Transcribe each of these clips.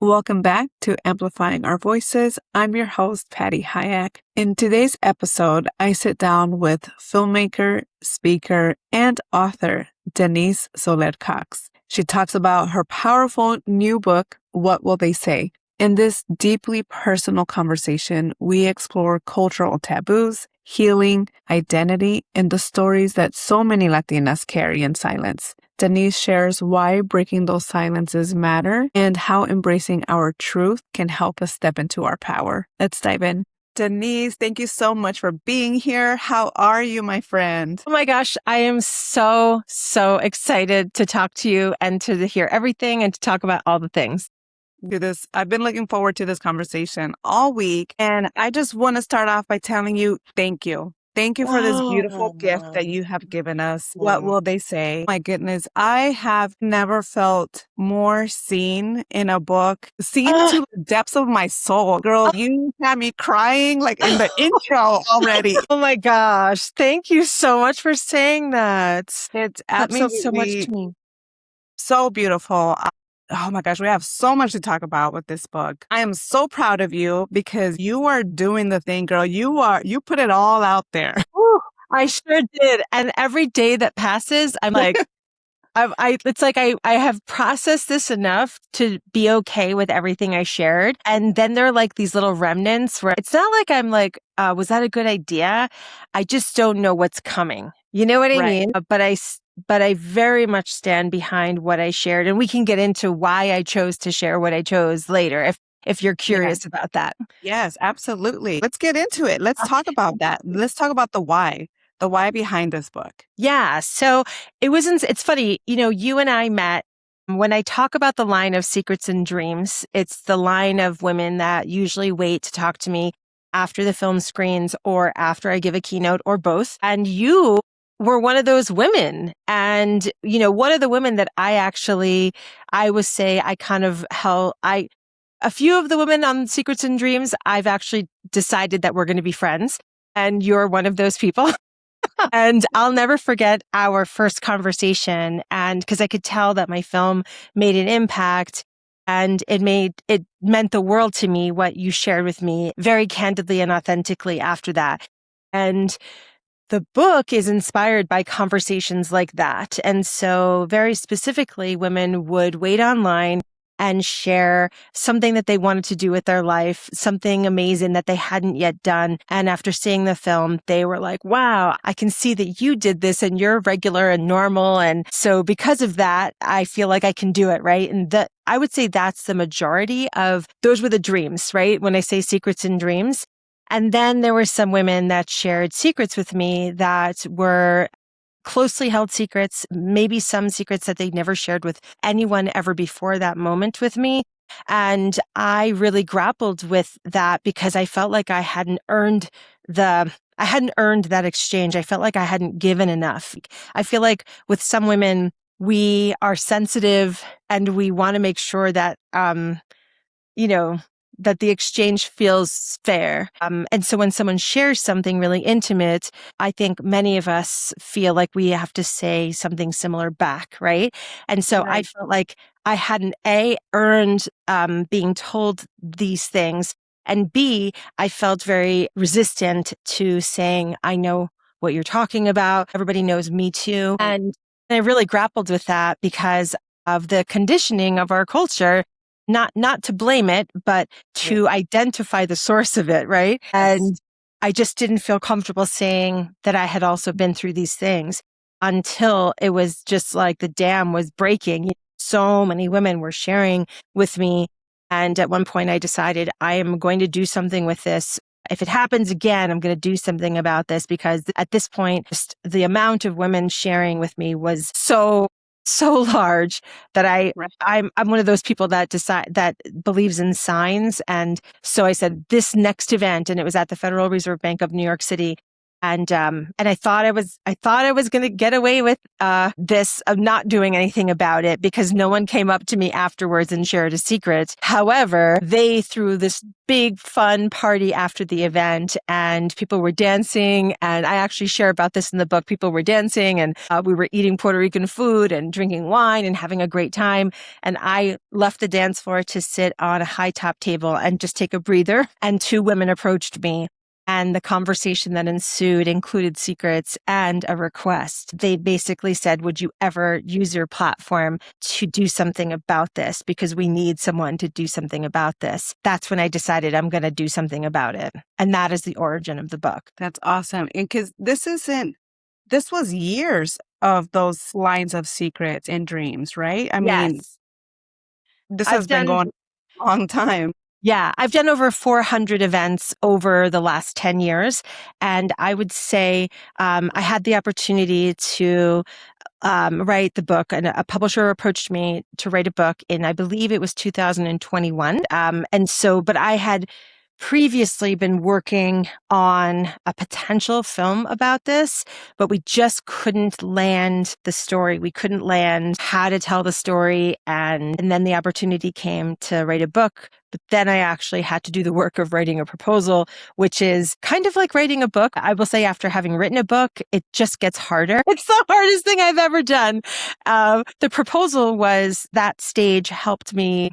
Welcome back to Amplifying Our Voices. I'm your host, Patty Hayek. In today's episode, I sit down with filmmaker, speaker, and author Denise Soler Cox. She talks about her powerful new book, What Will They Say? In this deeply personal conversation, we explore cultural taboos, healing, identity, and the stories that so many Latinas carry in silence. Denise shares why breaking those silences matter and how embracing our truth can help us step into our power. Let's dive in. Denise, thank you so much for being here. How are you, my friend? Oh my gosh, I am so excited to talk to you and to hear everything and to talk about all the things. I've been looking forward to this conversation all week, and I just want to start off by telling you thank you. Thank you for this beautiful gift that you have given us. What will they say? My goodness, I have never felt more seen in a book, seen to the depths of my soul. Girl, you had me crying like in the intro already. Oh my gosh, thank you so much for saying that. It's That means so much absolutely to me. so beautiful. Oh my gosh, we have so much to talk about with this book. I am so proud of you because you are doing the thing, girl. You put it all out there. Whew, I sure did. And every day that passes, I'm like, it's like I have processed this enough to be okay with everything I shared. And then there are like these little remnants where it's not like I'm like, was that a good idea? I just don't know what's coming. You know what I mean? But I very much stand behind what I shared, and we can get into why I chose to share what I chose later if you're curious about that. Yes, absolutely. Let's get into it. Let's talk about that. Let's talk about the why behind this book. Yeah. So it's funny, you and I met. When I talk about the line of secrets and dreams, it's the line of women that usually wait to talk to me after the film screens or after I give a keynote or both. And you were one of those women. And, one of the women that I would say I kind of a few of the women on Secrets and Dreams, I've actually decided that we're going to be friends. And you're one of those people. And I'll never forget our first conversation. And because I could tell that my film made an impact and it meant the world to me, what you shared with me very candidly and authentically after that. And the book is inspired by conversations like that. And so very specifically, women would wait online and share something that they wanted to do with their life, something amazing that they hadn't yet done. And after seeing the film, they were like, wow, I can see that you did this and you're regular and normal. And so because of that, I feel like I can do it, right? And I would say that's the majority of those were the dreams, right? When I say secrets and dreams. And then there were some women that shared secrets with me that were closely held secrets, maybe some secrets that they never shared with anyone ever before that moment with me. And I really grappled with that because I felt like I hadn't earned that exchange. I felt like I hadn't given enough. I feel like with some women, we are sensitive and we want to make sure that, that the exchange feels fair. And so when someone shares something really intimate, I think many of us feel like we have to say something similar back, right? And so I felt like I hadn't earned being told these things, and B, I felt very resistant to saying, I know what you're talking about. Everybody knows me too. And I really grappled with that because of the conditioning of our culture. Not to blame it, but to identify the source of it, right? Yes. And I just didn't feel comfortable saying that I had also been through these things until it was just like the dam was breaking. So many women were sharing with me. And at one point I decided I am going to do something with this. If it happens again, I'm going to do something about this because at this point, just the amount of women sharing with me was so large that I'm one of those people that believes in signs. And so I said, this next event, and it was at the Federal Reserve Bank of New York City, And I thought I was going to get away with this of not doing anything about it because no one came up to me afterwards and shared a secret. However, they threw this big fun party after the event and people were dancing. And I actually share about this in the book. People were dancing and we were eating Puerto Rican food and drinking wine and having a great time. And I left the dance floor to sit on a high top table and just take a breather. And two women approached me. And the conversation that ensued included secrets and a request. They basically said, would you ever use your platform to do something about this? Because we need someone to do something about this. That's when I decided I'm going to do something about it. And that is the origin of the book. That's awesome. And because this was years of those lines of secrets and dreams, right? I mean, this has been going a long time. Yeah, I've done over 400 events over the last 10 years. And I would say I had the opportunity to write the book, and a publisher approached me to write a book in, I believe it was 2021. But I had previously been working on a potential film about this, but we just couldn't land the story. We couldn't land how to tell the story. And then the opportunity came to write a book. But then I actually had to do the work of writing a proposal, which is kind of like writing a book. I will say after having written a book, it just gets harder. It's the hardest thing I've ever done. The proposal was that stage helped me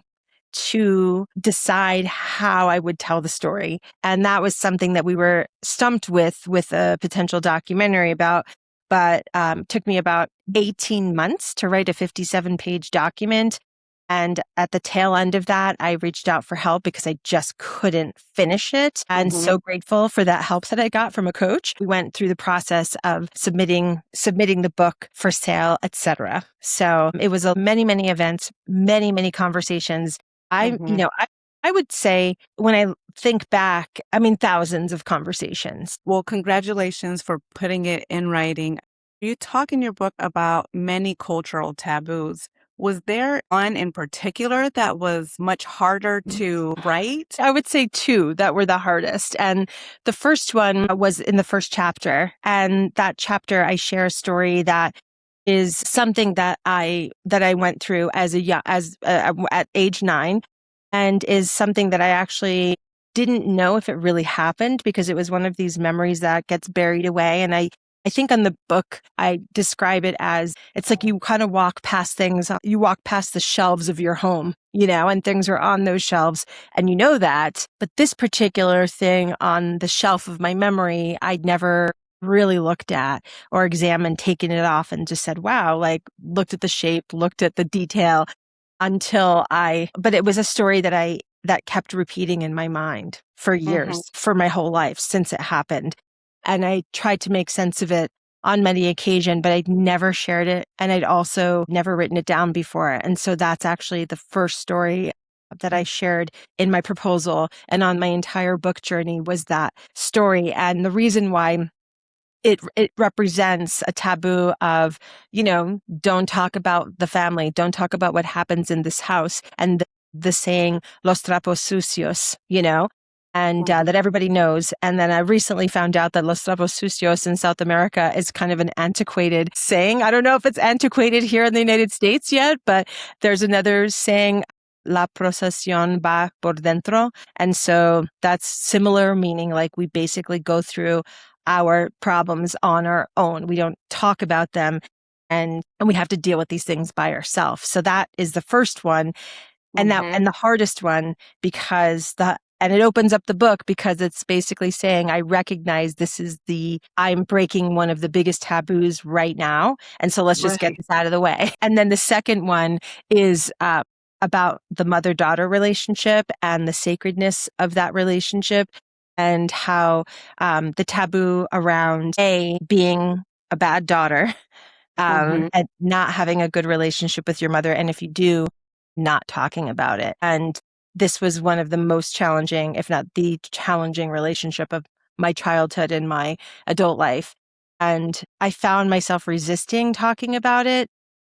to decide how I would tell the story. And that was something that we were stumped with a potential documentary about. But took me about 18 months to write a 57-page document. And at the tail end of that, I reached out for help because I just couldn't finish it. And so grateful for that help that I got from a coach. We went through the process of submitting the book for sale, etc. So it was many, many events, many, many conversations. I would say when I think back, I mean, thousands of conversations. Well, congratulations for putting it in writing. You talk in your book about many cultural taboos. Was there one in particular that was much harder to write? I would say two that were the hardest. And the first one was in the first chapter. And that chapter, I share a story that is something that I went through at age 9, and is something that I actually didn't know if it really happened because it was one of these memories that gets buried away. And I think on the book, I describe it as, it's like you kind of walk past things, you walk past the shelves of your home, and things are on those shelves and you know that. But this particular thing on the shelf of my memory, I'd never really looked at or examined, taken it off and just said, wow, like looked at the shape, looked at the detail but it was a story that kept repeating in my mind for years, for my whole life since it happened. And I tried to make sense of it on many occasions, but I'd never shared it. And I'd also never written it down before. And so that's actually the first story that I shared in my proposal and on my entire book journey was that story. And the reason why it represents a taboo of, don't talk about the family, don't talk about what happens in this house. And the saying, los trapos sucios, and that everybody knows. And then I recently found out that los trapos sucios in South America is kind of an antiquated saying. I don't know if it's antiquated here in the United States yet, but there's another saying, la procesión va por dentro. And so that's similar meaning, like we basically go through our problems on our own. We don't talk about them and we have to deal with these things by ourselves. So that is the first one. And the hardest one because and it opens up the book because it's basically saying, I recognize I'm breaking one of the biggest taboos right now. And so let's just get this out of the way. And then the second one is about the mother-daughter relationship and the sacredness of that relationship and how the taboo around being a bad daughter and not having a good relationship with your mother. And if you do, not talking about it. And this was one of the most challenging, if not the challenging relationship of my childhood and my adult life. And I found myself resisting talking about it,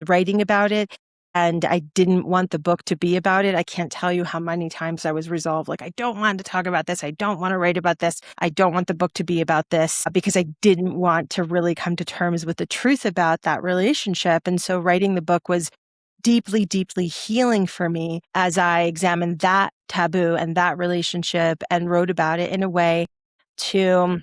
writing about it. and I didn't want the book to be about it. I can't tell you how many times I was resolved, like, I don't want to talk about this. I don't want to write about this. I don't want the book to be about this, because I didn't want to really come to terms with the truth about that relationship. And so writing the book was deeply, deeply healing for me as I examined that taboo and that relationship and wrote about it in a way to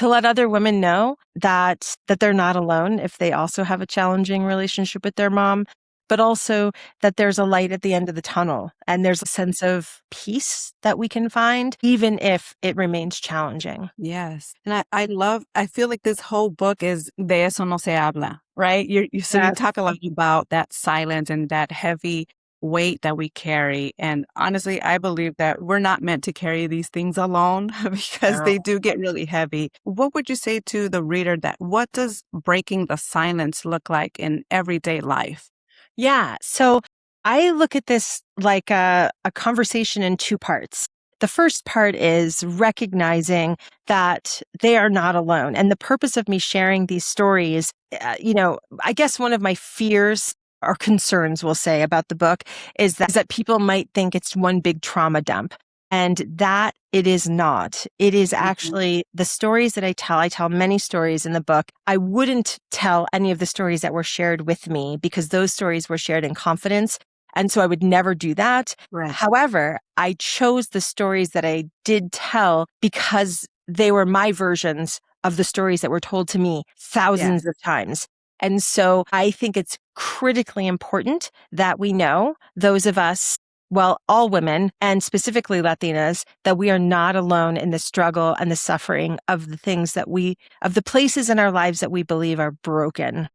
let other women know that they're not alone if they also have a challenging relationship with their mom, but also that there's a light at the end of the tunnel and there's a sense of peace that we can find, even if it remains challenging. Yes. And I feel like this whole book is de eso no se habla, right? So you Yes. talk a lot about that silence and that heavy weight that we carry. And honestly, I believe that we're not meant to carry these things alone because No. they do get really heavy. What would you say to the reader that what does breaking the silence look like in everyday life? Yeah. So I look at this like a conversation in two parts. The first part is recognizing that they are not alone. And the purpose of me sharing these stories, I guess one of my fears or concerns, we'll say, about the book is that people might think it's one big trauma dump. And that it is not. It is actually the stories that I tell. I tell many stories in the book. I wouldn't tell any of the stories that were shared with me because those stories were shared in confidence. And so I would never do that. Right. However, I chose the stories that I did tell because they were my versions of the stories that were told to me thousands of times. And so I think it's critically important that we know, those of us, well, all women and specifically Latinas, that we are not alone in the struggle and the suffering of the things of the places in our lives that we believe are broken.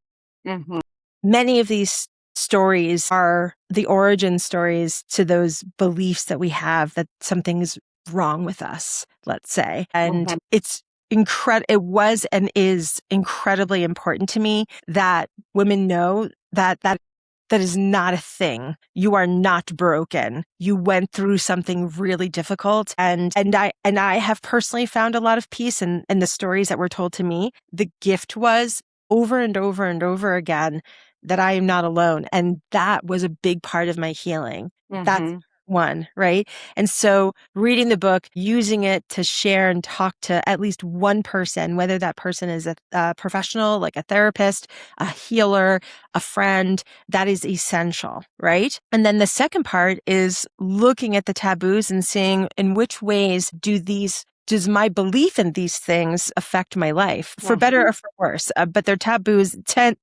Mm-hmm. Many of these stories are the origin stories to those beliefs that we have that something's wrong with us, let's say. And it's it was and is incredibly important to me that women know that is not a thing. You are not broken. You went through something really difficult. And I have personally found a lot of peace in the stories that were told to me. The gift was over and over and over again that I am not alone. And that was a big part of my healing. That's one, right? And so reading the book, using it to share and talk to at least one person, whether that person is a professional, like a therapist, a healer, a friend, that is essential, right? And then the second part is looking at the taboos and seeing in which ways does my belief in these things affect my life, for better or for worse? But the taboos tend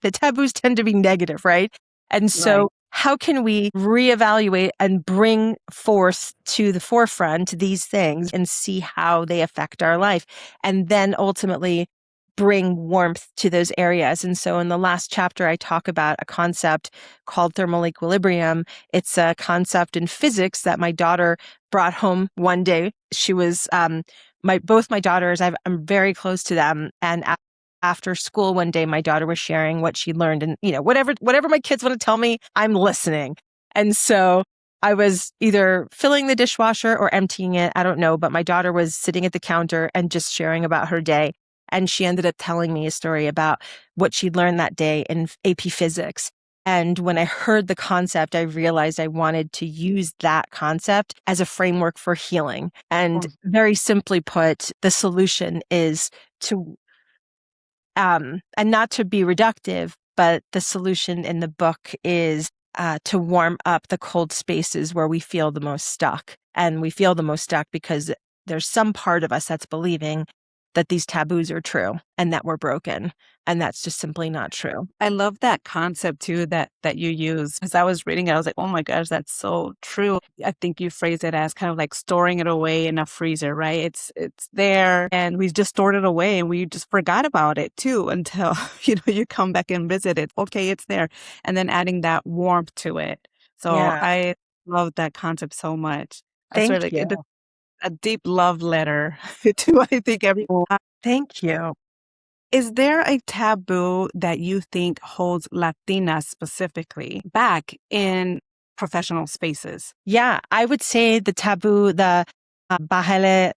to be negative, right? And so how can we reevaluate and bring forth to the forefront these things and see how they affect our life? And then ultimately bring warmth to those areas. And so in the last chapter, I talk about a concept called thermal equilibrium. It's a concept in physics that my daughter brought home one day. She was, both my daughters, I'm very close to them. And after school one day, my daughter was sharing what she learned, and whatever my kids want to tell me, I'm listening. And so I was either filling the dishwasher or emptying it. I don't know, but my daughter was sitting at the counter and just sharing about her day. And she ended up telling me a story about what she'd learned that day in AP Physics. And when I heard the concept, I realized I wanted to use that concept as a framework for healing. And very simply put, the solution is to and not to be reductive, but the solution in the book is to warm up the cold spaces where we feel the most stuck. And we feel the most stuck because there's some part of us that's believing that these taboos are true and that we're broken. And that's just simply not true. I love that concept too that you use. As I was reading it, I was like, oh my gosh, that's so true. I think you phrase it as kind of like storing it away in a freezer, right? It's there and we just stored it away and we just forgot about it too until, you come back and visit it. Okay, it's there. And then adding that warmth to it. So Yeah. I love that concept so much. Thank you. It's a deep love letter to, I think, everyone. Thank you. Is there a taboo that you think holds Latinas specifically back in professional spaces? Yeah, I would say the taboo, the bájale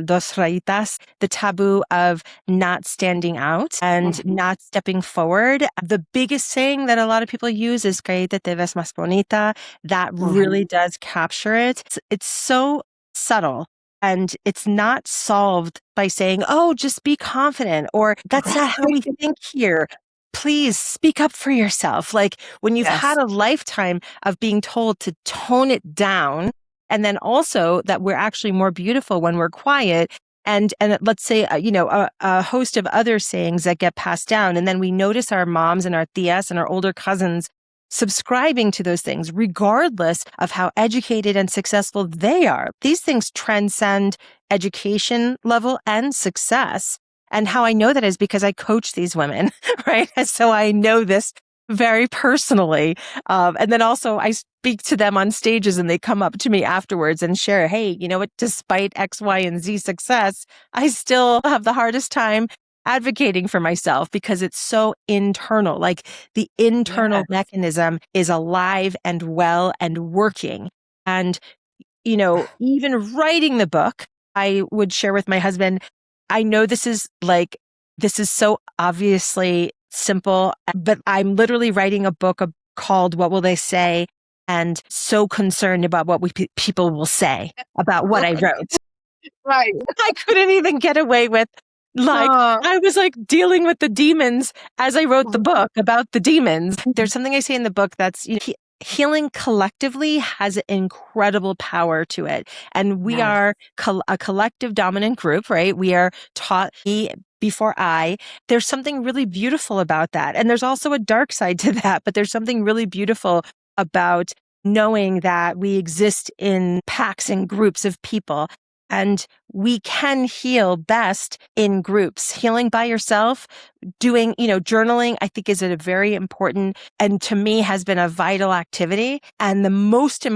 dos rayitas, the taboo of not standing out and not stepping forward. The biggest saying that a lot of people use is "Cállate, te ves más bonita." That really does capture it. It's so subtle. And it's not solved by saying, oh, just be confident, or that's not how we think here. Please speak up for yourself. Like when you've had a lifetime of being told to tone it down, and then also that we're actually more beautiful when we're quiet. And let's say, a host of other sayings that get passed down. And then we notice our moms and our tias and our older cousins subscribing to those things, regardless of how educated and successful they are. These things transcend education level and success. And how I know that is because I coach these women, right? And so I know this very personally. And then also I speak to them on stages and they come up to me afterwards and share, hey, you know what, despite X, Y, and Z success, I still have the hardest time advocating for myself because it's so internal. Like the internal mechanism is alive and well and working. And, even writing the book, I would share with my husband, I know this is so obviously simple, but I'm literally writing a book called What Will They Say? And so concerned about what people will say about what I wrote. Right. I couldn't even get away with I was dealing with the demons as I wrote the book about the demons. There's something I say in the book that's healing collectively has incredible power to it. And we are a collective dominant group, right? We are taught me before I. There's something really beautiful about that. And there's also a dark side to that, but there's something really beautiful about knowing that we exist in packs and groups of people. And we can heal best in groups. Healing by yourself, doing, journaling, I think is a very important and to me has been a vital activity. And the most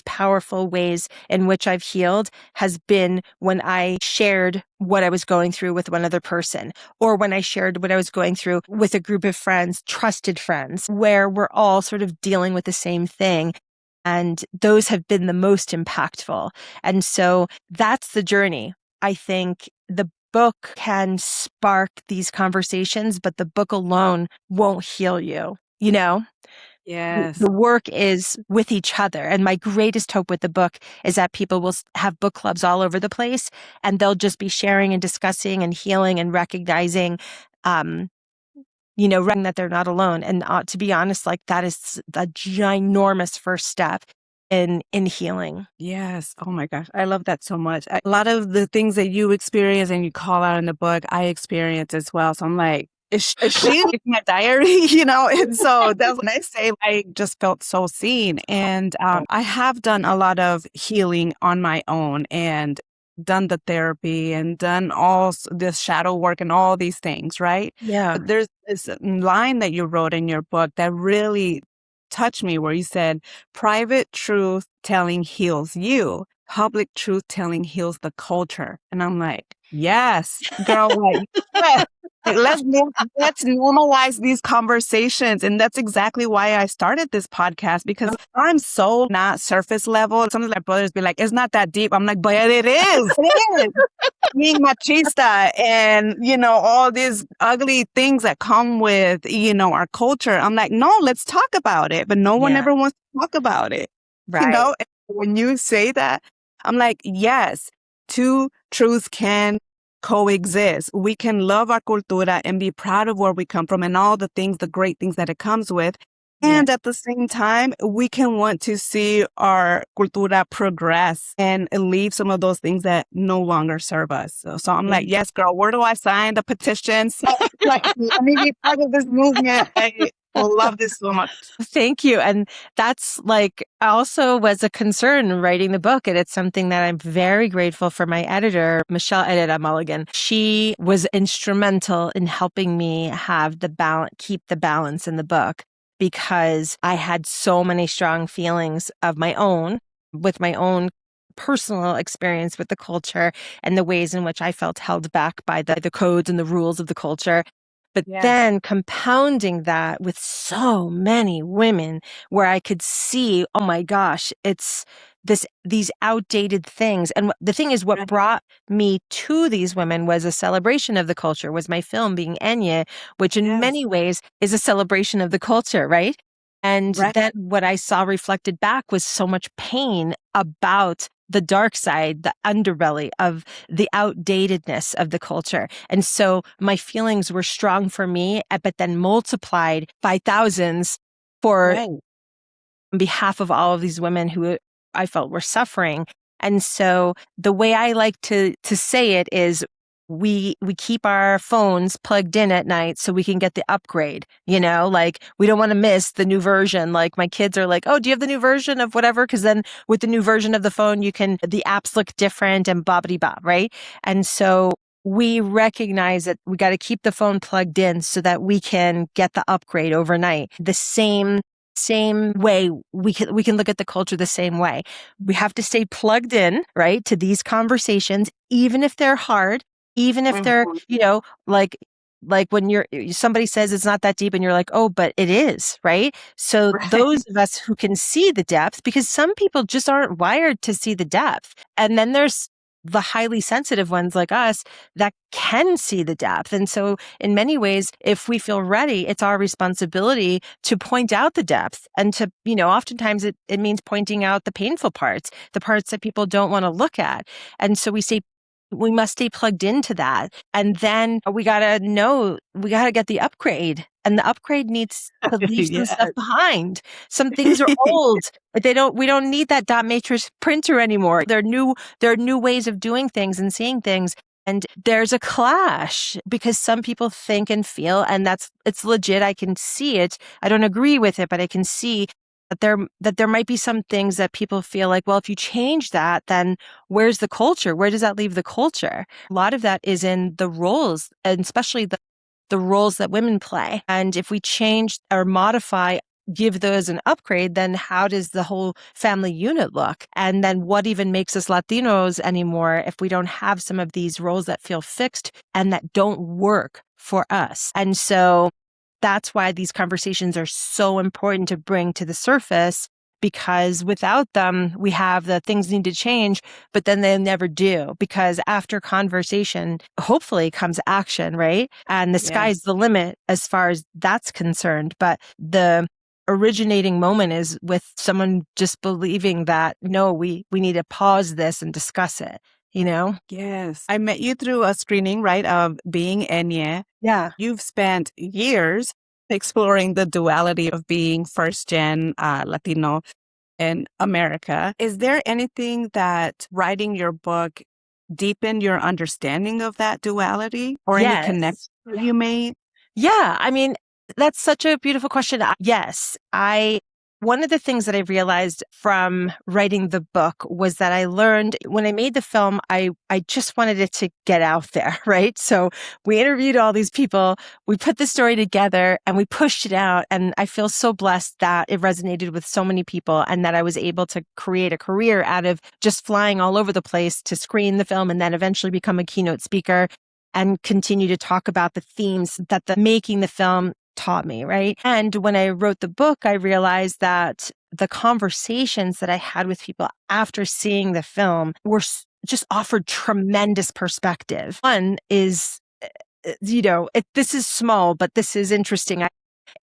powerful ways in which I've healed has been when I shared what I was going through with one other person, or when I shared what I was going through with a group of friends, trusted friends, where we're all sort of dealing with the same thing. And those have been the most impactful. And so that's the journey. I think the book can spark these conversations, but the book alone won't heal you, Yes. The work is with each other. And my greatest hope with the book is that people will have book clubs all over the place and they'll just be sharing and discussing and healing and recognizing, that they're not alone. And to be honest, that is a ginormous first step in healing. Yes. Oh my gosh. I love that so much. A lot of the things that you experience and you call out in the book, I experience as well. So I'm like, is she like my diary? And so that's when I say I just felt so seen. And I have done a lot of healing on my own and done the therapy and done all this shadow work and all these things, right? Yeah. But there's this line that you wrote in your book that really touched me where you said, private truth telling heals you. Public truth telling heals the culture. And I'm like, yes, girl, yes. Let's normalize these conversations. And that's exactly why I started this podcast, because I'm so not surface level. Sometimes my brothers be like, it's not that deep. I'm like, but it is. It is. Being machista and, all these ugly things that come with, our culture. I'm like, no, let's talk about it. But no one ever wants to talk about it. Right. And when you say that, I'm like, yes, two truths can coexist. We can love our cultura and be proud of where we come from and all the things, the great things that it comes with. And at the same time, we can want to see our cultura progress and leave some of those things that no longer serve us. So I'm like, yes, girl, where do I sign the petitions? Let me be part of this movement. I love this so much. Thank you. And that's also was a concern writing the book. And it's something that I'm very grateful for my editor, Michelle Edita Mulligan. She was instrumental in helping me have keep the balance in the book, because I had so many strong feelings of my own with my own personal experience with the culture and the ways in which I felt held back by the codes and the rules of the culture. But Yes. then compounding that with so many women where I could see, oh my gosh, it's these outdated things. And the thing is, what Right. brought me to these women was a celebration of the culture, was my film being Enya, which in Yes. many ways is a celebration of the culture, right? And Right. then what I saw reflected back was so much pain about the dark side, the underbelly of the outdatedness of the culture. And so my feelings were strong for me, but then multiplied by thousands for Right. on behalf of all of these women who I felt were suffering. And so the way I like to say it is we keep our phones plugged in at night so we can get the upgrade, like we don't want to miss the new version. Like my kids are like, "Oh, do you have the new version of whatever?" Because then with the new version of the phone, the apps look different and blah blah blah, right? And so we recognize that we got to keep the phone plugged in so that we can get the upgrade overnight. The same way we can look at the culture the same way. We have to stay plugged in, right, to these conversations, even if they're hard, even if they're, like when somebody says it's not that deep and you're like, oh, but it is, right? So Right. those of us who can see the depth, because some people just aren't wired to see the depth. And then there's the highly sensitive ones like us that can see the depth. And so in many ways, if we feel ready, it's our responsibility to point out the depth and to, oftentimes it means pointing out the painful parts, the parts that people don't want to look at. And so we must stay plugged into that. And then we got to get the upgrade. And the upgrade needs to leave some stuff Yes. behind. Some things are old. We don't need that dot matrix printer anymore. There are new ways of doing things and seeing things. And there's a clash because some people think and feel, and it's legit. I can see it. I don't agree with it, but I can see that there might be some things that people feel like, well, if you change that, then where's the culture? Where does that leave the culture? A lot of that is in the roles, and especially the roles that women play. And if we change or modify, give those an upgrade, then how does the whole family unit look? And then what even makes us Latinos anymore if we don't have some of these roles that feel fixed and that don't work for us? And so that's why these conversations are so important to bring to the surface, because without them, we have the things need to change, but then they never do, because after conversation, hopefully comes action, right? And the sky's Yes. the limit as far as that's concerned. But the originating moment is with someone just believing that, no, we need to pause this and discuss it, Yes. I met you through a screening, right, of Being Enya. Yeah. You've spent years exploring the duality of being first gen Latino in America. Is there anything that writing your book deepened your understanding of that duality or any connection Yes. you made? Yeah, I mean, that's such a beautiful question. Yes, one of the things that I realized from writing the book was that I learned when I made the film, I just wanted it to get out there, right? So we interviewed all these people, we put the story together and we pushed it out. And I feel so blessed that it resonated with so many people and that I was able to create a career out of just flying all over the place to screen the film and then eventually become a keynote speaker and continue to talk about the themes that the making the film taught me, right? And when I wrote the book, I realized that the conversations that I had with people after seeing the film were just offered tremendous perspective. One is, this is small, but this is interesting.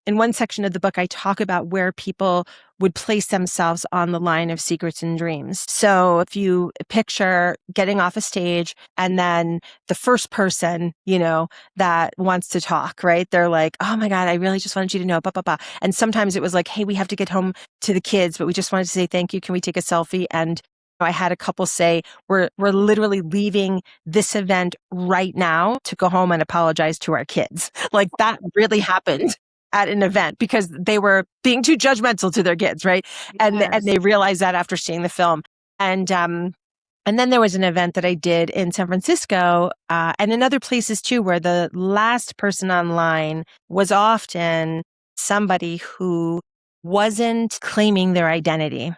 In one section of the book, I talk about where people would place themselves on the line of secrets and dreams. So if you picture getting off a stage and then the first person, that wants to talk, right? They're like, oh my God, I really just wanted you to know, blah, blah, blah. And sometimes it was like, hey, we have to get home to the kids, but we just wanted to say thank you. Can we take a selfie? And I had a couple say, we're literally leaving this event right now to go home and apologize to our kids. Like that really happened at an event because they were being too judgmental to their kids, right? And Yes. they realized that after seeing the film. And then there was an event that I did in San Francisco and in other places too, where the last person online was often somebody who wasn't claiming their identity.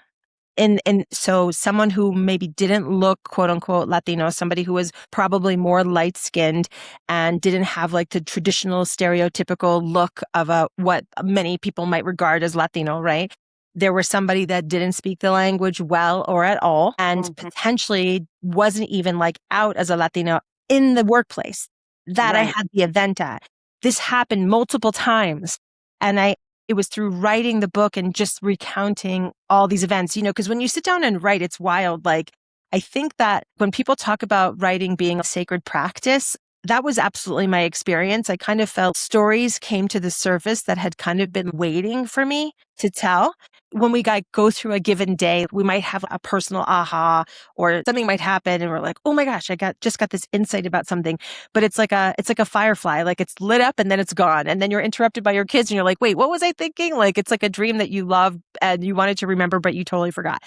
And so someone who maybe didn't look quote unquote Latino, somebody who was probably more light skinned and didn't have like the traditional stereotypical look of what many people might regard as Latino, right? There was somebody that didn't speak the language well or at all, and potentially wasn't even like out as a Latino in the workplace that I had the event at. This happened multiple times. And it was through writing the book and just recounting all these events, because when you sit down and write, it's wild. Like, I think that when people talk about writing being a sacred practice, that was absolutely my experience. I kind of felt stories came to the surface that had kind of been waiting for me to tell. When we go through a given day, we might have a personal aha, or something might happen and we're like, oh my gosh, just got this insight about something. But it's like a firefly, like it's lit up and then it's gone. And then you're interrupted by your kids and you're like, wait, what was I thinking? Like, it's like a dream that you love and you wanted to remember, but you totally forgot.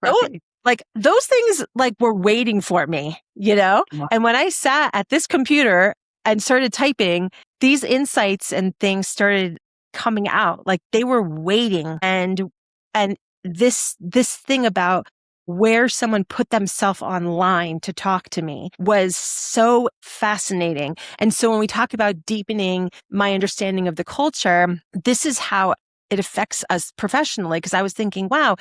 Right. Like those things like were waiting for me, Yeah. And when I sat at this computer and started typing, these insights and things started coming out. Like they were waiting. And this thing about where someone put themselves online to talk to me was so fascinating. And so when we talk about deepening my understanding of the culture, this is how it affects us professionally. Because I was thinking, wow,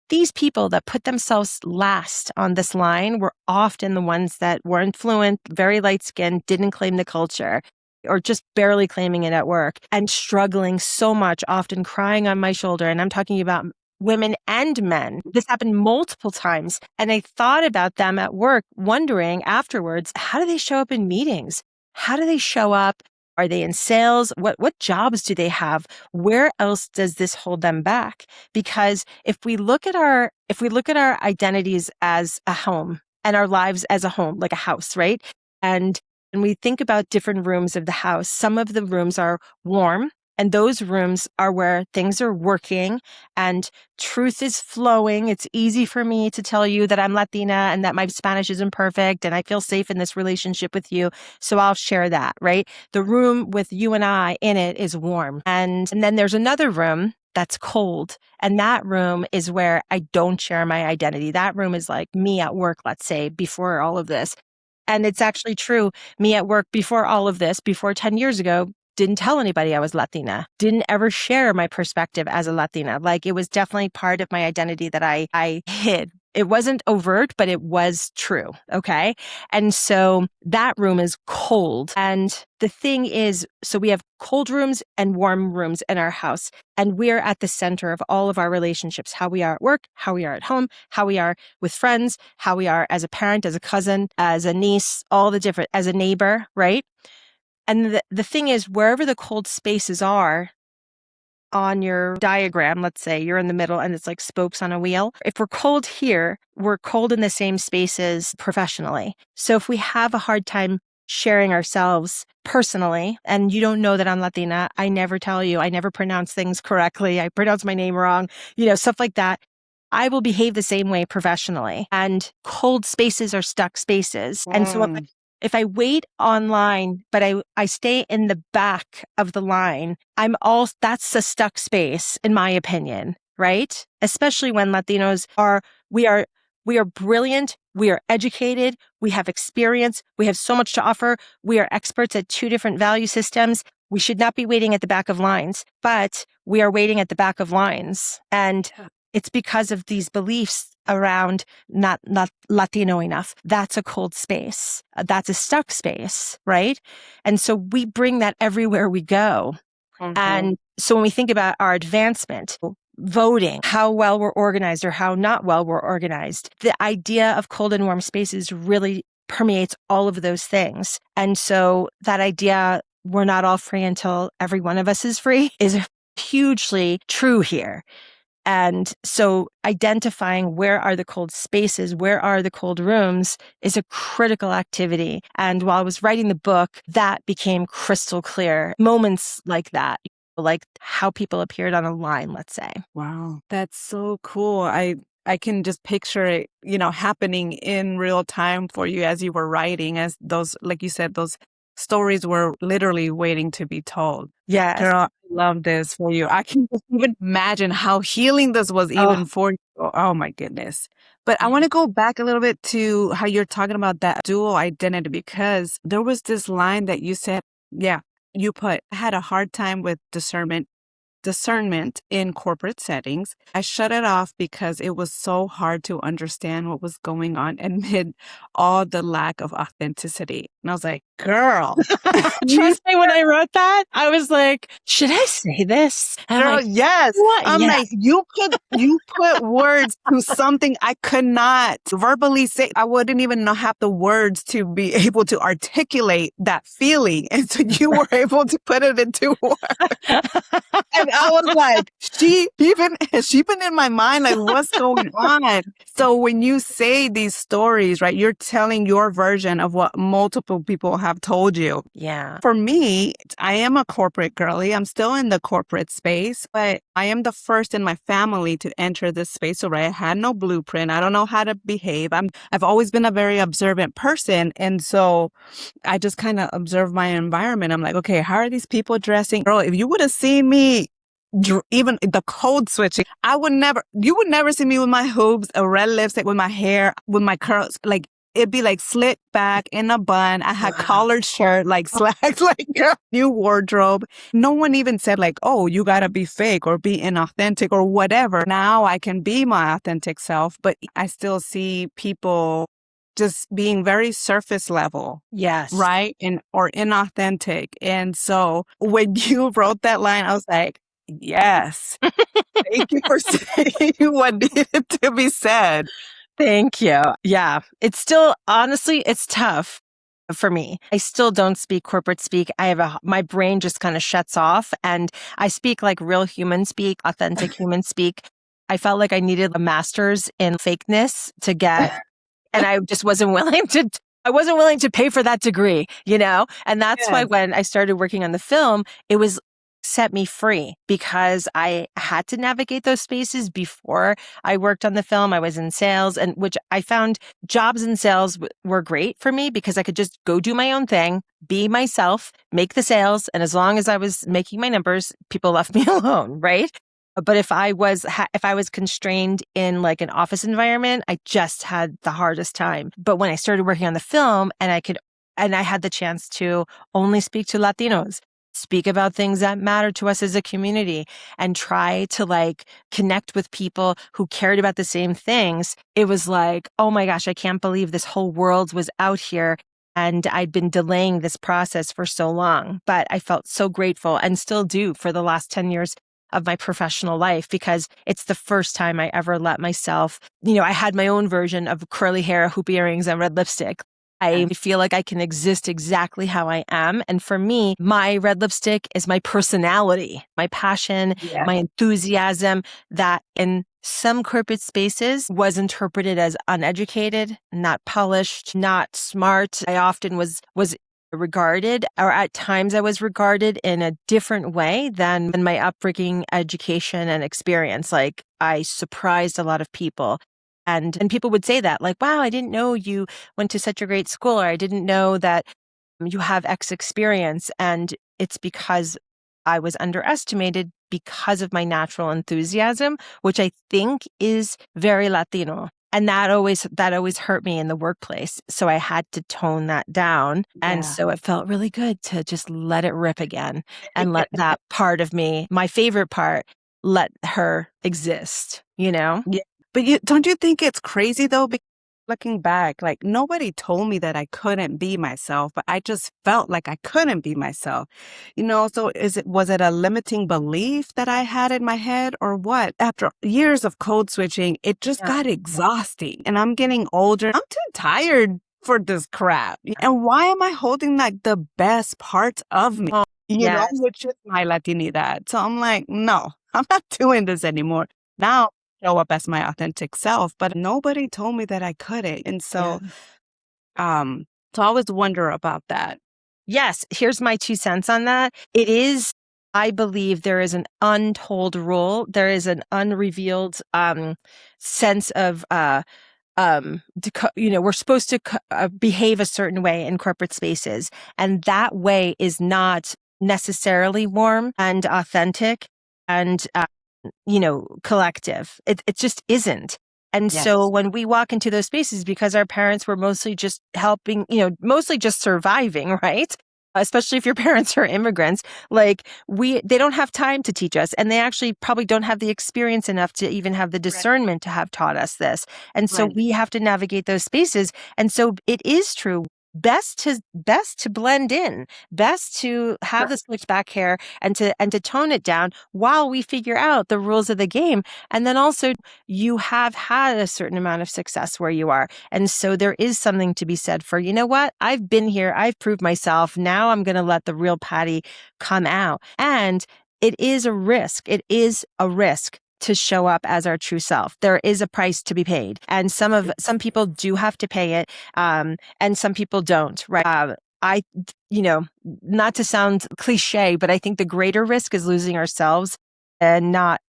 these people that put themselves last on this line were often the ones that weren't fluent, very light skinned, didn't claim the culture, or just barely claiming it at work and struggling so much, often crying on my shoulder. And I'm talking about women and men. This happened multiple times. And I thought about them at work, wondering afterwards, how do they show up in meetings? How do they show up? Are they in sales? What jobs do they have? Where else does this hold them back? Because if we look at our identities as a home and our lives as a home, like a house, right? And we think about different rooms of the house, some of the rooms are warm. And those rooms are where things are working and truth is flowing. It's easy for me to tell you that I'm Latina and that my Spanish isn't perfect and I feel safe in this relationship with you. So I'll share that, right? The room with you and I in it is warm. And then there's another room that's cold. And that room is where I don't share my identity. That room is like me at work, let's say, before all of this. And it's actually true. Me at work before all of this, before 10 years ago, didn't tell anybody I was Latina, didn't ever share my perspective as a Latina. Like it was definitely part of my identity that I hid. It wasn't overt, but it was true. Okay. And so that room is cold. And the thing is, so we have cold rooms and warm rooms in our house. And we're at the center of all of our relationships, how we are at work, how we are at home, how we are with friends, how we are as a parent, as a cousin, as a niece, all the different, as a neighbor, right? And the thing is, wherever the cold spaces are on your diagram, let's say you're in the middle and it's like spokes on a wheel. If we're cold here, we're cold in the same spaces professionally. So if we have a hard time sharing ourselves personally, and you don't know that I'm Latina, I never tell you, I never pronounce things correctly. I pronounce my name wrong, stuff like that. I will behave the same way professionally. And cold spaces are stuck spaces. And so if I wait online, but I stay in the back of the line, that's a stuck space, in my opinion, right? Especially when Latinos we are brilliant. We are educated. We have experience. We have so much to offer. We are experts at two different value systems. We should not be waiting at the back of lines, but we are waiting at the back of lines. And it's because of these beliefs around not Latino enough. That's a cold space. That's a stuck space, right? And so we bring that everywhere we go. And so when we think about our advancement, voting, how well we're organized or how not well we're organized, the idea of cold and warm spaces really permeates all of those things. And so that idea, we're not all free until every one of us is free, is hugely true here. And so identifying where are the cold spaces, where are the cold rooms is a critical activity. And while I was writing the book, that became crystal clear. Moments like that, like how people appeared on a line, let's say. Wow, that's so cool. I can just picture it, happening in real time for you as you were writing, as those, like you said, those stories were literally waiting to be told. Yes. Girl, I love this for you. I can just even imagine how healing this was even for you. Oh my goodness. But I want to go back a little bit to how you're talking about that dual identity, because there was this line that you said, yeah, you put, I had a hard time with discernment in corporate settings. I shut it off because it was so hard to understand what was going on amid all the lack of authenticity. And I was like, girl, Trust me, when I wrote that, I was like, should I say this? And I'm girl, like, yes. what? I'm Yeah. like, you put words to something I could not verbally say. I wouldn't even know have the words to be able to articulate that feeling. And so you were able to put it into words. And I was like, has she been in my mind? Like, what's going on? So when you say these stories, right, you're telling your version of what multiple people have told you. Yeah. For me, I am a corporate girly. I'm still in the corporate space, but I am the first in my family to enter this space. So, right, I had no blueprint. I don't know how to behave. I've always been a very observant person. And so I just kind of observe my environment. I'm like, okay, how are these people dressing? Girl, if you would have seen me, even the code switching, you would never see me with my hoops, a red lipstick, with my hair, with my curls. Like, it'd be like slick back in a bun. I had collared shirt, like slacks, like new wardrobe. No one even said like, oh, you gotta be fake or be inauthentic or whatever. Now I can be my authentic self, but I still see people just being very surface level. Yes. Right. Or inauthentic. And so when you wrote that line, I was like, yes, thank you for saying what needed to be said. Thank you. Yeah. It's still, honestly, it's tough for me. I still don't speak corporate speak. My brain just kind of shuts off, and I speak like real human speak, authentic human speak. I felt like I needed a master's in fakeness to get, and I just wasn't willing to pay for that degree, And that's why when I started working on the film, it was set me free, because I had to navigate those spaces before I worked on the film. I was in sales, and which I found jobs in sales were great for me because I could just go do my own thing, be myself, make the sales. And as long as I was making my numbers, people left me alone. Right. But if I was constrained in like an office environment, I just had the hardest time. But when I started working on the film, and I had the chance to only speak to Latinos, speak about things that matter to us as a community, and try to like connect with people who cared about the same things, it was like, oh my gosh, I can't believe this whole world was out here. And I'd been delaying this process for so long, but I felt so grateful, and still do, for the last 10 years of my professional life, because it's the first time I ever let myself, I had my own version of curly hair, hoop earrings, and red lipstick. I feel like I can exist exactly how I am. And for me, my red lipstick is my personality, my passion, my enthusiasm, that in some corporate spaces was interpreted as uneducated, not polished, not smart. I often was regarded, or at times I was regarded in a different way than in my upbringing, education, and experience. Like, I surprised a lot of people. And people would say that, like, wow, I didn't know you went to such a great school, or I didn't know that you have X experience. And it's because I was underestimated because of my natural enthusiasm, which I think is very Latino. And that always hurt me in the workplace. So I had to tone that down. And so it felt really good to just let it rip again and let that part of me, my favorite part, let her exist, Yeah. But don't you think it's crazy though? Because looking back, like, nobody told me that I couldn't be myself, but I just felt like I couldn't be myself. So was it a limiting belief that I had in my head, or what? After years of code switching, it just got exhausting, and I'm getting older. I'm too tired for this crap. And why am I holding like the best parts of me? Which is my Latinidad. So I'm like, no, I'm not doing this anymore. Now show up as my authentic self, but nobody told me that I couldn't. And so, so I always wonder about that. Yes. Here's my 2 cents on that. I believe there is an untold role. There is an unrevealed sense of we're supposed to behave a certain way in corporate spaces. And that way is not necessarily warm and authentic and, collective. It just isn't. And so when we walk into those spaces, because our parents were mostly just helping, mostly just surviving, right? Especially if your parents are immigrants, like they don't have time to teach us, and they actually probably don't have the experience enough to even have the discernment to have taught us this. And so we have to navigate those spaces. And so it is true. Best to blend in, best to have the slicked back hair and to tone it down while we figure out the rules of the game. And then also you have had a certain amount of success where you are. And so there is something to be said for, you know what? I've been here. I've proved myself. Now I'm going to let the real Patty come out. And it is a risk. It is a risk to show up as our true self. There is a price to be paid. And some people do have to pay it. And some people don't, right? Not to sound cliche, but I think the greater risk is losing ourselves and not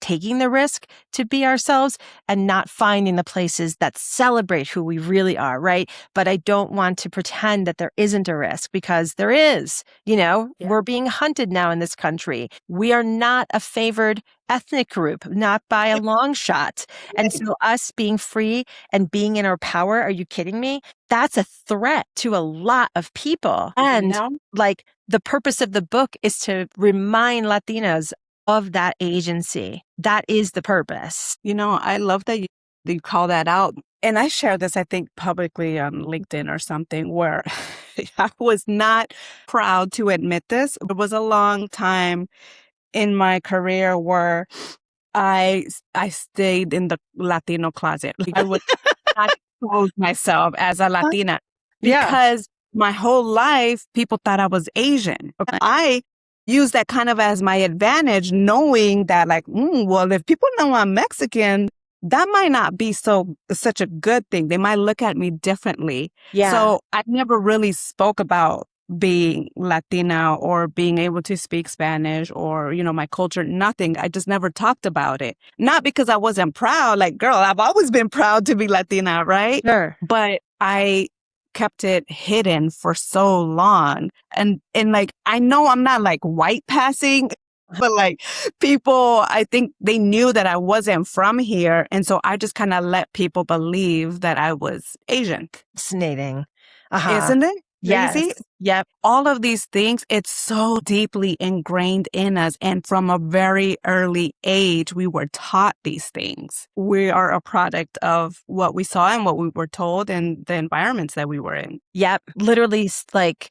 taking the risk to be ourselves and not finding the places that celebrate who we really are, right? But I don't want to pretend that there isn't a risk, because there is. We're being hunted now in this country. We are not a favored ethnic group, not by a long shot. And so us being free and being in our power, are you kidding me? That's a threat to a lot of people. And the purpose of the book is to remind Latinas of that agency. That is the purpose. I love that you call that out. And I share this, I think, publicly on LinkedIn or something, where I was not proud to admit this. It was a long time in my career where I stayed in the Latino closet. I would not expose myself as a Latina because my whole life people thought I was Asian. I use that kind of as my advantage, knowing that well, if people know I'm Mexican, that might not be such a good thing. They might look at me differently. Yeah. So I never really spoke about being Latina or being able to speak Spanish or, my culture, nothing. I just never talked about it. Not because I wasn't proud. Girl, I've always been proud to be Latina, right? Sure. But I kept it hidden for so long. And I know I'm not white passing, but people, I think they knew that I wasn't from here. And so I just kind of let people believe that I was Asian. Fascinating. Isn't it? Yes. Crazy? Yep. All of these things, it's so deeply ingrained in us. And from a very early age, we were taught these things. We are a product of what we saw and what we were told and the environments that we were in. Yep. Literally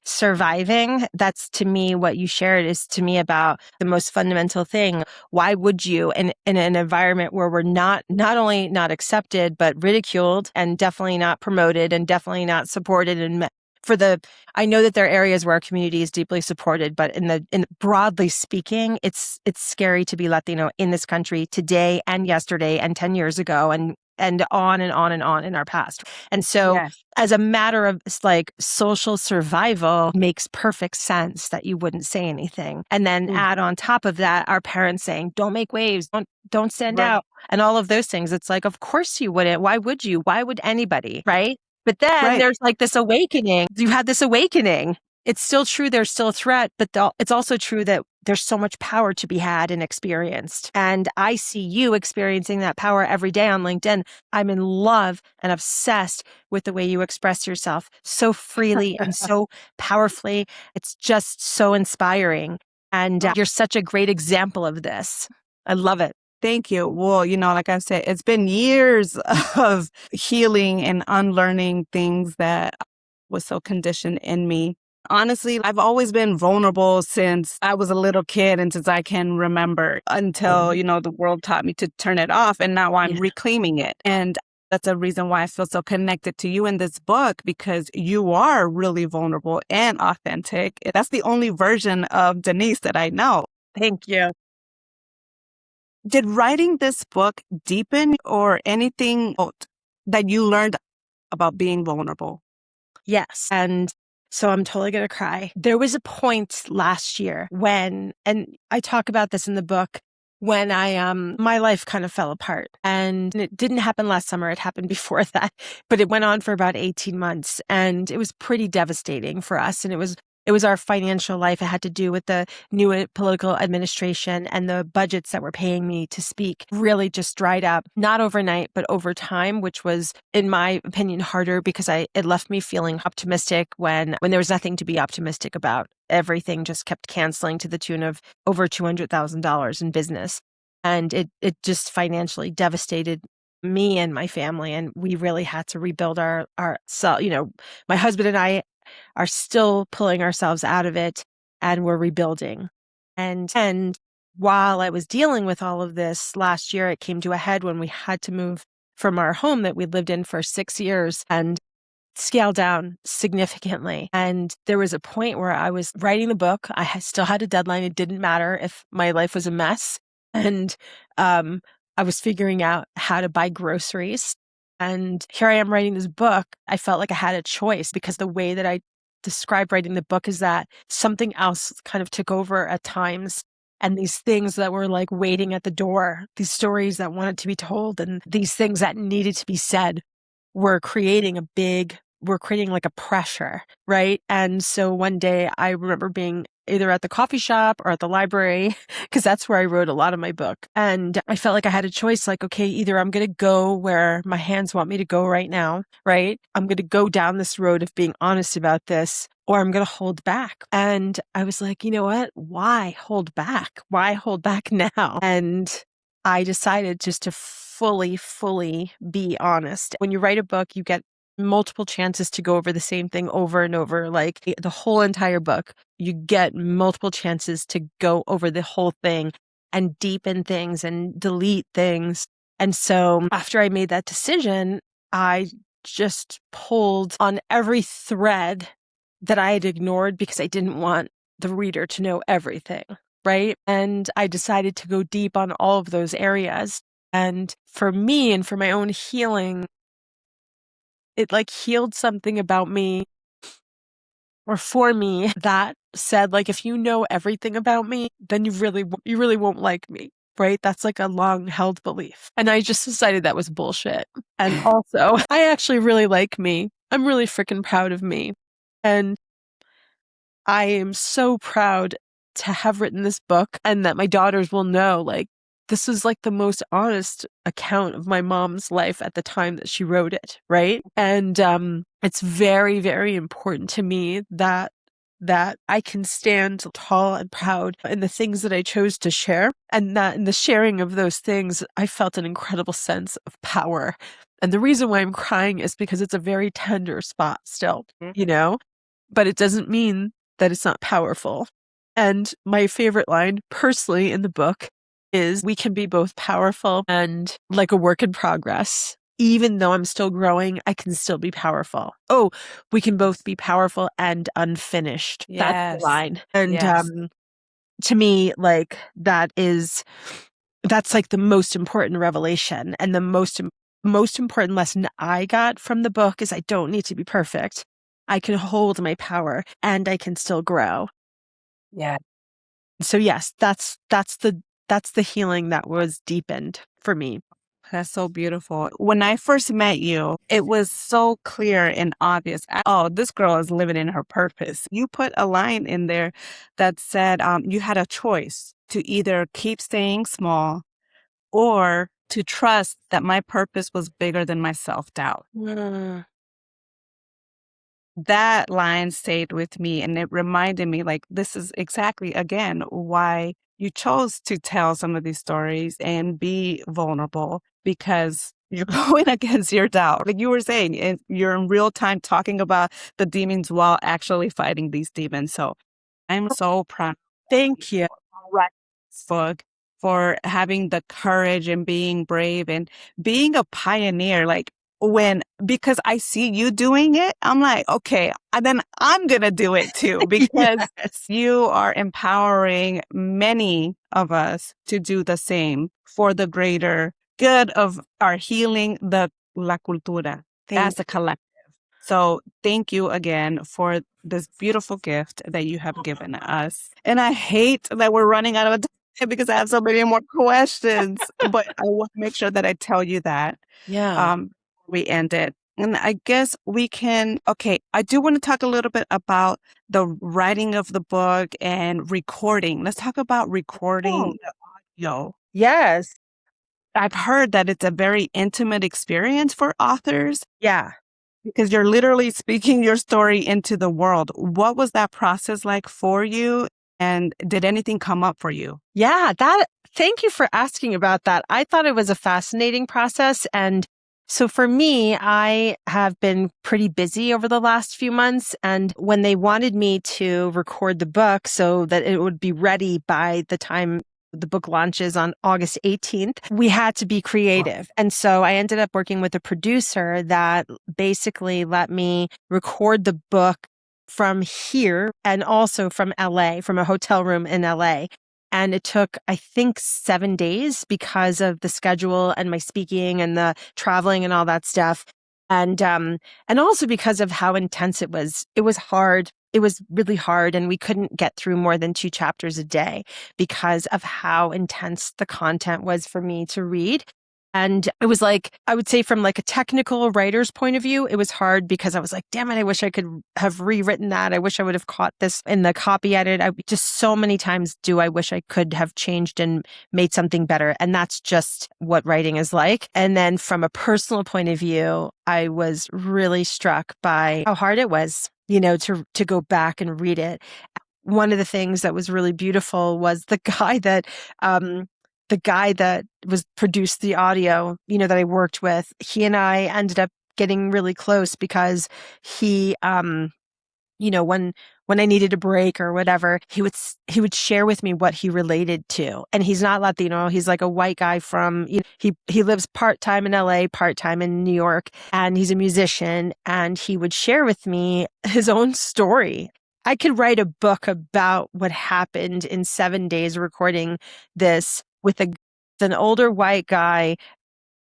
surviving. That's, to me, what you shared is to me about the most fundamental thing. Why would you, in an environment where we're not only not accepted, but ridiculed and definitely not promoted and definitely not supported and I know that there are areas where our community is deeply supported, but in broadly speaking, it's scary to be Latino in this country today and yesterday and 10 years ago and on and on and on in our past. And so as a matter of social survival, makes perfect sense that you wouldn't say anything. And then add on top of that, our parents saying, don't make waves, don't stand out, and all of those things. It's of course you wouldn't. Why would you? Why would anybody? Right? But then there's this awakening. You had this awakening. It's still true. There's still a threat, but it's also true that there's so much power to be had and experienced. And I see you experiencing that power every day on LinkedIn. I'm in love and obsessed with the way you express yourself so freely and so powerfully. It's just so inspiring. And you're such a great example of this. I love it. Thank you. Well, like I said, it's been years of healing and unlearning things that was so conditioned in me. Honestly, I've always been vulnerable since I was a little kid and since I can remember until, the world taught me to turn it off. And now I'm reclaiming it. And that's a reason why I feel so connected to you in this book, because you are really vulnerable and authentic. That's the only version of Denise that I know. Thank you. Did writing this book deepen or anything that you learned about being vulnerable? Yes. And so I'm totally going to cry. There was a point last year when, and I talk about this in the book, when my life kind of fell apart. And it didn't happen last summer. It happened before that, but it went on for about 18 months, and it was pretty devastating for us. And it was our financial life. It had to do with the new political administration, and the budgets that were paying me to speak really just dried up, not overnight, but over time, which was, in my opinion, harder because it left me feeling optimistic when there was nothing to be optimistic about. Everything just kept canceling to the tune of over $200,000 in business. And it just financially devastated me and my family. And we really had to rebuild our self. My husband and I are still pulling ourselves out of it, and we're rebuilding. And while I was dealing with all of this last year, it came to a head when we had to move from our home that we'd lived in for 6 years and scale down significantly. And there was a point where I was writing the book. Still had a deadline. It didn't matter if my life was a mess. And I was figuring out how to buy groceries. And here I am writing this book. I felt like I had a choice because the way that I describe writing the book is that something else kind of took over at times. And these things that were like waiting at the door, these stories that wanted to be told, and these things that needed to be said were creating like a pressure, right? And so one day I remember being either at the coffee shop or at the library, because that's where I wrote a lot of my book. And I felt like I had a choice, like, okay, either I'm going to go where my hands want me to go right now, right? I'm going to go down this road of being honest about this, or I'm going to hold back. And I was like, you know what? Why hold back? Why hold back now? And I decided just to fully be honest. When you write a book, you get multiple chances to go over the same thing over and over, like the whole entire book. You get multiple chances to go over the whole thing and deepen things and delete things. And so after I made that decision, I just pulled on every thread that I had ignored because I didn't want the reader to know everything, right? And I decided to go deep on all of those areas. And for me and for my own healing, it like healed something about me, or for me, that said, like, if you know everything about me, then you really won't like me, right? That's like a long held belief. And I just decided that was bullshit. And also, I actually really like me. I'm really freaking proud of me. And I am so proud to have written this book, and that my daughters will know, like, this is like the most honest account of my mom's life at the time that she wrote it, right? And it's very, very important to me that I can stand tall and proud in the things that I chose to share, and that in the sharing of those things, I felt an incredible sense of power. And the reason why I'm crying is because it's a very tender spot still, but it doesn't mean that it's not powerful. And my favorite line personally in the book is, we can be both powerful and like a work in progress. Even though I'm still growing, I can still be powerful. Oh, we can both be powerful and unfinished. Yes. That's the line. And Yes. to me, like, that's like the most important revelation, and the most important lesson I got from the book is I don't need to be perfect. I can hold my power and I can still grow. Yeah. So yes, that's the healing that was deepened for me. That's so beautiful. When I first met you, it was so clear and obvious. Oh, this girl is living in her purpose. You put a line in there that said you had a choice to either keep staying small or to trust that my purpose was bigger than my self-doubt. That line stayed with me, and it reminded me, like, this is exactly, again, why you chose to tell some of these stories and be vulnerable, because you're going against your doubt. Like you were saying, and you're in real time talking about the demons while actually fighting these demons. So I'm so proud. Thank you. Right. Book for having the courage and being brave and being a pioneer. Like, because I see you doing it, I'm like, okay, and then I'm going to do it too, because Yes. you are empowering many of us to do the same for the greater good of our healing, la cultura, as a collective. So thank you again for this beautiful gift that you have given us. And I hate that we're running out of because I have so many more questions, but I want to make sure that I tell you that Yeah. before we end it. And I guess we can, okay, I do want to talk a little bit about the writing of the book and recording. Let's talk about recording Oh, the audio. yes. I've heard that it's a very intimate experience for authors Yeah. because you're literally speaking your story into the world. What was that process like for you? And did anything come up for you? Yeah, thank you for asking about that. I thought it was a fascinating process. And so for me, I have been pretty busy over the last few months. And when they wanted me to record the book so that it would be ready by the time the book launches on August 18th, we had to be creative. And so I ended up working with a producer that basically let me record the book from here and also from LA, from a hotel room in LA. And it took, I think, 7 days because of the schedule and my speaking and the traveling and all that stuff. And also because of how intense it was. It was hard. It was really hard. And we couldn't get through more than 2 chapters a day because of how intense the content was for me to read. And it was like, I would say from like a technical writer's point of view, it was hard because I was like, damn it, I wish I could have rewritten that. I wish I would have caught this in the copy edit. I just so many times do I wish I could have changed and made something better. And that's just what writing is like. And then from a personal point of view, I was really struck by how hard it was, to go back and read it. One of the things that was really beautiful was the guy that was produced the audio, that I worked with. He and I ended up getting really close because he, when I needed a break or whatever, he would share with me what he related to. And he's not Latino. He's like a white guy from, he lives part-time in LA, part-time in New York, and he's a musician. And he would share with me his own story. I could write a book about what happened in 7 days recording this with an older white guy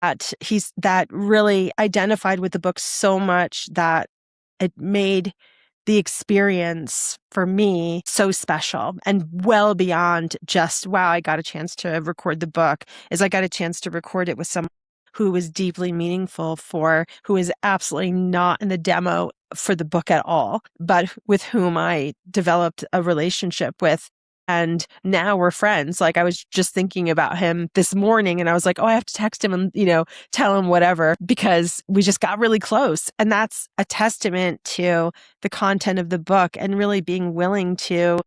that really identified with the book so much that it made the experience for me so special and well beyond just, wow, I got a chance to record the book, is I got a chance to record it with someone who was deeply meaningful who is absolutely not in the demo for the book at all, but with whom I developed a relationship with. And now we're friends. Like I was just thinking about him this morning and I was like, oh, I have to text him and, tell him whatever because we just got really close. And that's a testament to the content of the book and really being willing to.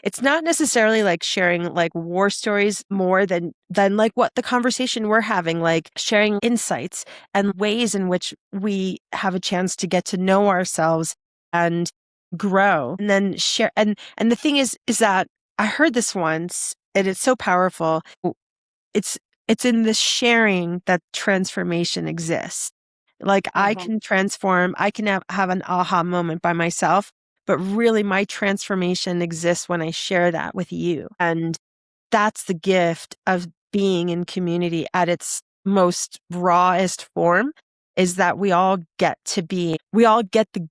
It's not necessarily like sharing like war stories more than like what the conversation we're having, like sharing insights and ways in which we have a chance to get to know ourselves and grow and then share. And the thing is that I heard this once and it's so powerful. It's in the sharing that transformation exists. Like I can transform, I can have an aha moment by myself, but really my transformation exists when I share that with you. And that's the gift of being in community at its most rawest form, is that we all get the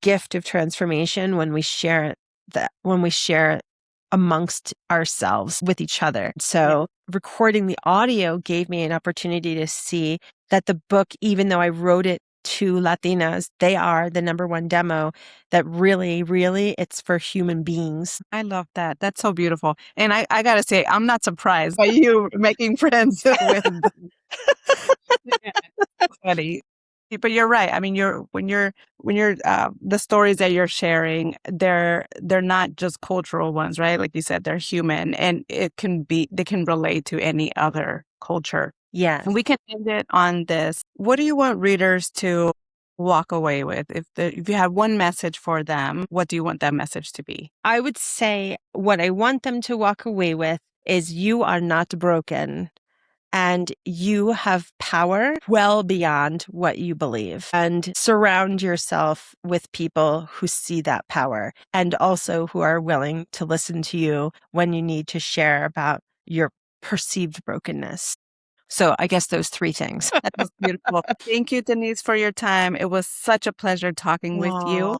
gift of transformation when we share it, amongst ourselves with each other. So recording the audio gave me an opportunity to see that the book, even though I wrote it to Latinas, they are the number one demo, that really, really it's for human beings. I love that. That's so beautiful. And I got to say, I'm not surprised by you making friends with funny. But you're right. I mean, when you're the stories that you're sharing, they're not just cultural ones, right? Like you said, they're human, and they can relate to any other culture. Yes. And we can end it on this. What do you want readers to walk away with? If you have one message for them, what do you want that message to be? I would say what I want them to walk away with is you are not broken. And you have power well beyond what you believe, and surround yourself with people who see that power and also who are willing to listen to you when you need to share about your perceived brokenness. So I guess those 3 things. That was beautiful. Thank you, Denise, for your time. It was such a pleasure talking with you.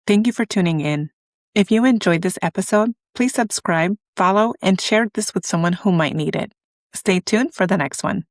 Thank you for tuning in. If you enjoyed this episode, Please subscribe, follow, and share this with someone who might need it. Stay tuned for the next one.